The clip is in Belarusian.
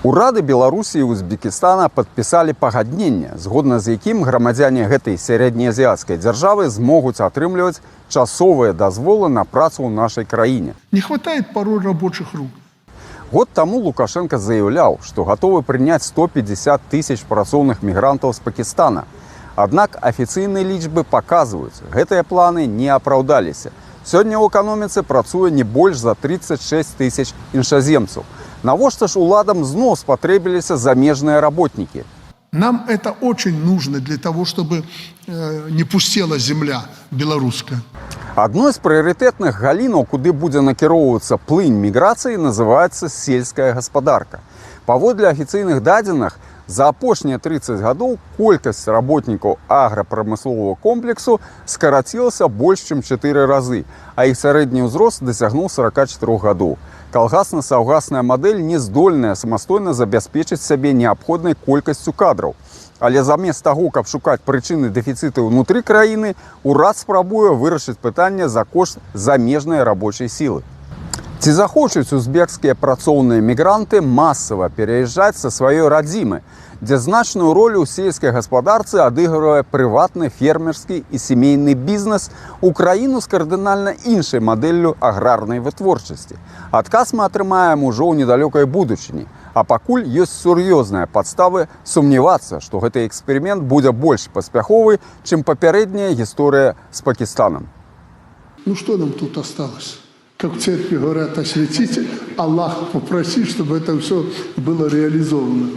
Урады Беларусі і Узбекістана падпісалі пагадненне, згодна з якім грамадзяне гэтай сярэднеазіяцкай дзяржавы змогуць атрымліваць часовыя дазволы на працу ў нашай краіне. Не хватает порой рабочих рук. Год таму Лукашенко заяўляў, што гатовы прыняць 150 тысяч працоўных мігрантаў з Пакістана. Аднак афіцыйныя лічбы паказваюць, гэтыя планы не апраўдаліся. Сёння ў эканоміцы працуе не больш за 36 тысяч іншаземцаў. Навошта ж уладам зноў спатрэбіліся замежныя работнікі? Нам это очень нужно для того, чтобы не пустела земля белорусская. Адной з прыярытэтных галінаў, куды будзе накіроўвацца плынь міграцыі, называецца сельская гаспадарка. Паводле афіцыйных дадзеных, за апошнія 30 гадоў колькасць работнікаў аграпрамысловага комплексу скарацілася больш, чым 4 разы, а іх сярэдні ўзрост дасягнуў 44 гадоў. Калгасна-саўгасная мадэль не здольная самастойна забяспечыць сябе неабходнай колькасцю кадраў. Але замест таго, каб шукаць прычыны дэфіцыту ўнутры краіны, урад спрабуе вырашыць пытанне за кошт замежнай рабочай сілы. Ці захочуць узбекскія працоўныя мігранты масава пераязджаць са сваёй радзімы, дзе значную ролю ў сельскай гаспадарцы адыгрывае прыватны фермерскі і сямейны бізнес у краіну з кардынальна іншай мадэллю аграрнай вытворчасці. Адказ мы атрымаем ужо ў недалёкай будучыні, а пакуль ёсць сур'ёзныя падставы сумнявацца, што гэты эксперымент будзе больш паспяховы, чым папярэдняя гісторыя з Пакістанам. Ну что нам тут осталось? Как в церкви говорят, осветите, Аллах попроси, чтобы это все было реализовано.